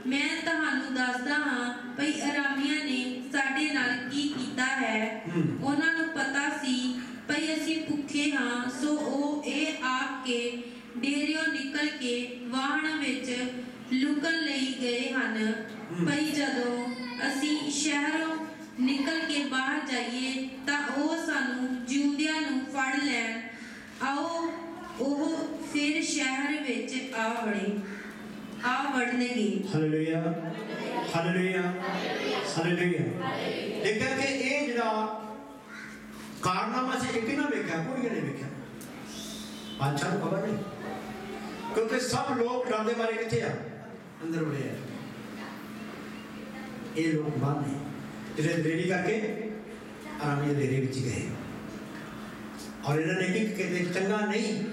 [SPEAKER 2] ਮੈਂ ਤੁਹਾਨੂੰ ਦੱਸਦਾ ਹਾਂ ਭਈ ਅਰਾਮੀਆਂ ਨੇ ਸਾਡੇ ਨਾਲ ਕੀ ਕੀਤਾ ਹੈ। ਉਹਨਾਂ ਨੂੰ ਪਤਾ ਸੀ ਭਈ ਅਸੀਂ ਭੁੱਖੇ ਹਾਂ, ਸੋ ਉਹ ਇਹ ਆਖ ਕੇ ਡੇਰਿਓਂ ਨਿਕਲ ਕੇ ਵਾਹਣ ਵਿੱਚ ਲੁਕਣ ਲਈ ਗਏ ਹਨ। ਭਈ ਜਦੋਂ ਅਸੀਂ ਸ਼ਹਿਰੋਂ ਨਿਕਲ ਕੇ ਬਾਹਰ ਜਾਈਏ ਤਾਂ ਉਹ ਸਾਨੂੰ ਜਿਉਂਦਿਆਂ ਨੂੰ ਫੜ ਲੈਣ। ਆਓ ਉਹ ਫਿਰ ਸ਼ਹਿਰ ਵਿੱਚ ਆ ਵੜਨਗੇ।
[SPEAKER 1] Hallelujah, hallelujah, hallelujah. ਦੇਖਿਆ ਕਿ ਇਹ ਜਿਹੜਾ ਕਾਰਨਾਮਾ ਸੀ, ਇਹ ਕਿਹਨਾਂ ਵੇਖਿਆ? ਕੋਈ ਨਹੀਂ ਵੇਖਿਆ। ਪਾਤਸ਼ਾਹ ਨੂੰ ਖਬਰ ਨਹੀਂ, ਕਿਉਂਕਿ ਸਭ ਲੋਕ ਡਰਦੇ ਮਾਰੇ ਕਿੱਥੇ ਆ? ਅੰਦਰ ਵੜੇ ਆ। ਇਹ ਲੋਕ ਬਾਹਰ ਨੇ ਜਿਹੜੇ ਦੇਰੀ ਕਰਕੇ ਆਰਾਮੀ ਦੇ ਡੇਰੇ ਵਿੱਚ ਗਏ। ਔਰ ਇਹਨਾਂ ਨੇ ਕੀ ਕਹਿੰਦੇ, ਚੰਗਾ ਨਹੀਂ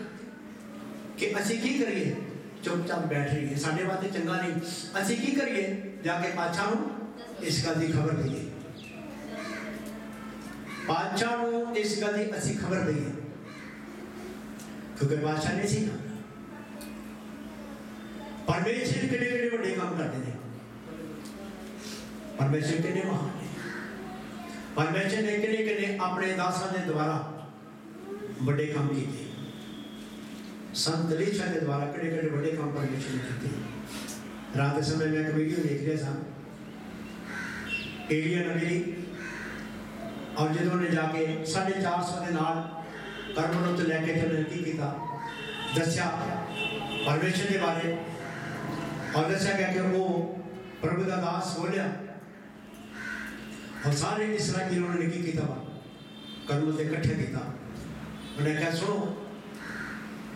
[SPEAKER 1] ਕਿ ਅਸੀਂ ਕੀ ਕਰੀਏ, ਚੁੱਪਚਾਪ ਬੈਠ ਰਹੀਏ, ਸਾਡੇ ਵਾਸਤੇ ਚੰਗਾ ਨਹੀਂ। ਅਸੀਂ ਕੀ ਕਰੀਏ, ਜਾ ਕੇ ਪਾਤਸ਼ਾਹ ਨੂੰ ਇਸ ਗੱਲ ਦੀ ਖਬਰ ਦਈਏ। ਪਾਤਸ਼ਾਹ ਨੂੰ ਇਸ ਗੱਲ ਦੀ ਅਸੀਂ ਖਬਰ ਦਈਏ, ਕਿਉਂਕਿ ਪਾਤਸ਼ਾਹ ਨੇ ਸੀ ਨਾ। ਪਰਮੇਸ਼ਰ ਕਿਹੜੇ ਕਿਹੜੇ ਵੱਡੇ ਕੰਮ ਕਰਦੇ ਨੇ। ਪਰਮੇਸ਼ਰ ਕਿੰਨੇ ਮਹਾਨ ਨੇ। ਪਰਮੇਸ਼ਰ ਨੇ ਕਿਹੜੇ ਕਿਹੜੇ ਆਪਣੇ ਦਾਸਾਂ ਦੇ ਦੁਆਰਾ ਵੱਡੇ ਕੰਮ ਕੀਤੇ। ਸੰਤ ਲੀਸ਼ਾ ਦੇ ਦੁਆਰਾ ਕਿਹੜੇ ਕਿਹੜੇ ਵੱਡੇ ਕੰਮ ਪਰਮੇਸ਼ਰ ਨੇ ਕੀਤੇ। ਰਾਤ ਦੇ ਸਮੇਂ ਮੈਂ ਇੱਕ ਵੀਡੀਓ ਦੇਖ ਰਿਹਾ ਸਾਂ, ਏਲੀਆ ਨਬੀ, ਔਰ ਜਦੋਂ ਉਹਨੇ ਜਾ ਕੇ 450 ਦੇ ਨਾਲ ਕਰਮਨ ਤੋਂ ਲੈ ਕੇ ਚੱਲਣ ਕੀ ਕੀਤਾ, ਦੱਸਿਆ ਪਰਮੇਸ਼ਰ ਦੇ ਬਾਰੇ। ਔਰ ਦੱਸਿਆ ਗਿਆ ਕਿ ਉਹ ਪ੍ਰਭੂ ਦਾ ਦਾਸ ਬੋਲਿਆ ਔਰ ਸਾਰੇ ਇਸਰਾਈਲੀ ਉਹਨਾਂ ਨੇ ਕੀ ਕੀਤਾ ਵਾ, ਕਰਮ ਤੇ ਇਕੱਠੇ ਕੀਤਾ। ਉਹਨੇ ਕਿਹਾ, ਸੁਣੋ,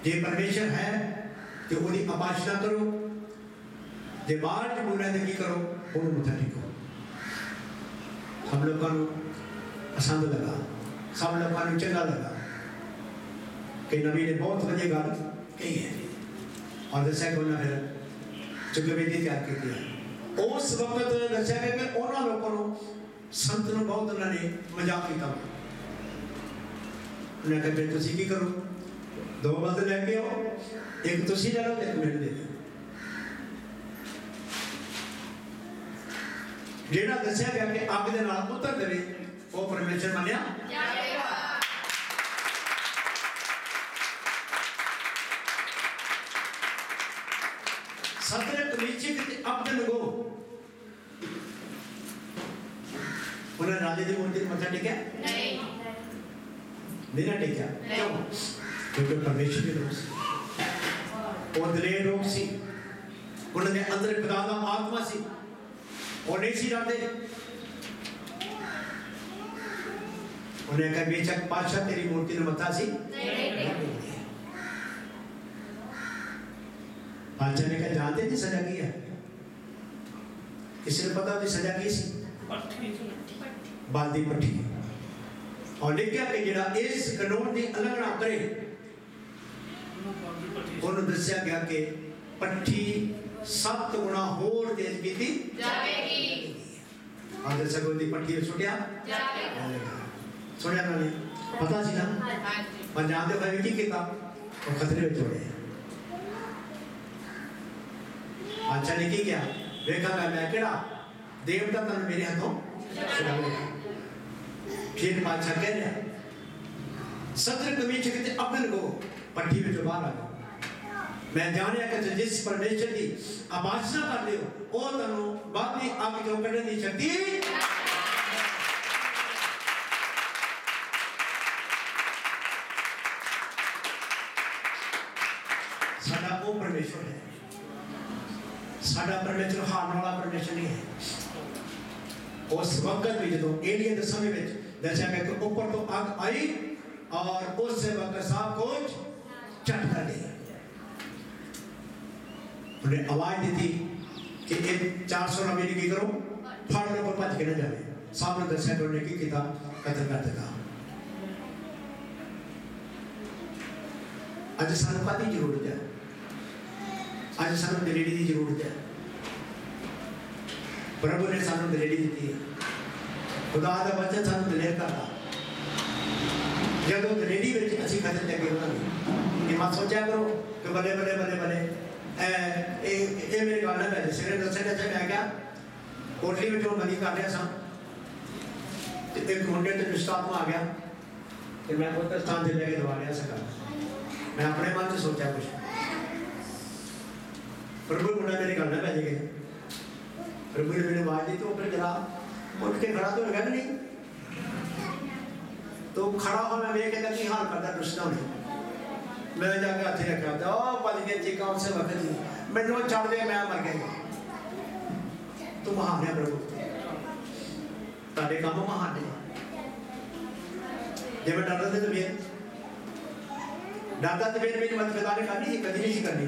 [SPEAKER 1] ਜੇ ਪਰਮੇਸ਼ਰ ਹੈ ਤੇ ਉਹਦੀ ਉਪਾਸਨਾ ਕਰੋ, ਜੇ ਬਾਹਰ ਚ ਬੋਲਿਆ ਤੇ ਕੀ ਕਰੋ, ਉਹਨੂੰ ਮੱਥਾ ਟੇਕੋ। ਸਭ ਲੋਕਾਂ ਨੂੰ ਪਸੰਦ ਲੱਗਾ, ਸਭ ਲੋਕਾਂ ਨੂੰ ਚੰਗਾ ਲੱਗਾ ਕਿ ਨਬੀ ਨੇ ਬਹੁਤ ਵਧੀਆ ਗੱਲ ਕਹੀ ਹੈ। ਔਰ ਦੱਸਿਆ ਕਿ ਉਹਨਾਂ ਫਿਰ ਚੁਗਵੇਦੀ ਤਿਆਰ ਕੀਤੀ ਹੈ। ਉਸ ਵਕਤ ਦੱਸਿਆ ਗਿਆ ਕਿ ਉਹਨਾਂ ਲੋਕਾਂ ਨੂੰ, ਸੰਤ ਨੂੰ ਬਹੁਤ ਉਹਨਾਂ ਨੇ ਮਜ਼ਾਕ ਕੀਤਾ। ਉਹਨੇ ਕਿਹਾ, ਫਿਰ ਤੁਸੀਂ ਕੀ ਕਰੋ, 2 ਬੰਦੇ ਲੈ ਕੇ ਆਓ, ਇੱਕ ਤੁਸੀਂ ਲੈ ਲਓ ਤੇ ਇੱਕ ਮੈਨੂੰ ਦੇ ਦਿਓ। ਜਿਹੜਾ ਦੱਸਿਆ ਗਿਆ ਕਿ ਅੱਗ ਦੇ ਨਾਲ ਉਤਰ ਦੇਵੇ, ਉਹ ਪਰਮੇਸ਼ਰ ਮੰਨਿਆ ਜਾਵੇਗਾ। ਸਤਰੇ ਕਮੀਚੇ ਤੇ ਅਬਦਨਗੋ, ਉਹਨਾਂ ਰਾਜੇ ਦੀ ਮੂਰਤੀ ਨੂੰ ਮੱਥਾ ਟੇਕਿਆ ਨਹੀਂ ਟੇਕਿਆ। ਕਿਉਂ? ਕਿਉਂਕਿ ਪਰਮੇਸ਼ਰ ਦੇ ਲੋਕ ਸੀ, ਉਹ ਦਲੇਰ ਲੋਕ ਸੀ, ਉਹਨਾਂ ਦੇ ਅੰਦਰ ਖੁਦਾ ਦਾ ਆਤਮਾ ਸੀ, ਉਹ ਨਹੀਂ ਸੀ ਡਰਦੇ। ਉਹਨੇ ਕਿਹਾ, ਬੇਸ਼ੱਕ ਪਾਤਸ਼ਾਹ ਤੇਰੀ ਮੂਰਤੀ ਨੂੰ ਮੱਥਾ ਸੀ पातशाह ने कहा, जानते थे सजा की है? किसी ने पता थी सजा की सी? बाल्दी पट्टी। और लिखा कि जिहड़ा इस कानून की उल्लंघना करे उन्होंने दस्या गया कि पट्टी 7 गुना होर तेज की जाएगी। और दस्या कि उहदी पट्टी सुटिया जाएगा। सुनिया ना, पता सी ना, पर जानते हुए की किया, वो खतरे में छोड़े। अच्छा ने की क्या, देखा मैं केड़ा देवता तन मेरे हाथों छुड़ावेगा। फिर बादशाह कह रहा, सत्र कमीज किते अब्दुल को पट्टी में जो बाहर आ गया। मैं जानिया कि जिस परमेश्वर की उपासना कर लियो, वो तनु बाद में आग जो कढ़ने की शक्ति साडा वो परमेश्वर है। साडा परमेश्वर हारने वाला परमेश्वर नहीं है। उस वक्त भी जो एलिया के समय में दर्शा गया कि ऊपर तो आग आई और उस वक्त सब कुछ चट कर गया। उन्हें आवाज दी थी कि इन 400 नबी की करो फड़ लो पर भज के न जाए। सामने दर्शा कि उन्हें की किया कत्ल कर दिया। अज सानू कादी जरूरत है? अज सानू दलेरी की जरूरत है। प्रभु ने सानू दलेरी दी है। खुदा का वचन सानू दलेर करता। जब दलेरी में असी खतरे लगे होंगे मत सोचा करो कि बल्ले बल्ले बल्ले बल्ले ये मेरे गाना है सिरे दसे दसे मैं क्या कोठली में जो मनी कर रहा सा एक मुंडे तो दुष्टात्मा आ गया कि मैं पवित्र स्थान से लेके दबा लिया सका। मैं अपने मन से सोचा कुछ प्रभु मुंडा मेरे गाना बज गए। प्रभु ने मेरे आवाज दी तो फिर जरा उठ के खड़ा तो लगा नहीं तो खड़ा हो मैं देख के हाल करता दुष्टों ने मैं जाके हाथ रखा था बज गए जी कौन से वक्त जी मैनू चढ़ गए मैं मर गया। तू महान है प्रभु तारे काम महान है। जब मैं डरता था तो फिर मेरी मदद खुदा ने करनी थी कभी नहीं करनी।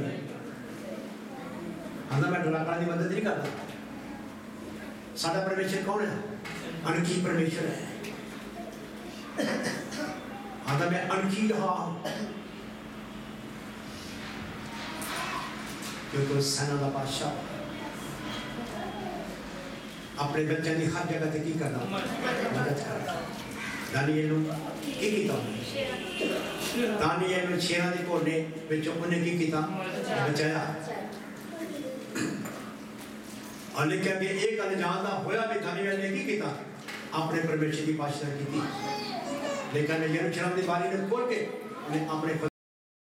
[SPEAKER 1] हाँ मैं डरा की मदद नहीं करता। साडा परमेश्वर कौन है? अनकी परमेश्वर है। हाँ मैं अनकी रहा क्योंकि सेना का बादशाह अपने बच्चों की हर जगह की करना मदद करना। दानियल की किया दानियल शेरां दे कोने विचों उन्हें की किया बचाया। और लिखा कि एक अनजान होया भी दानियल ने की किया अपने परमेश्वर की बादशाह की। लेकिन यरूशलेम की बारी ने खोल के अपने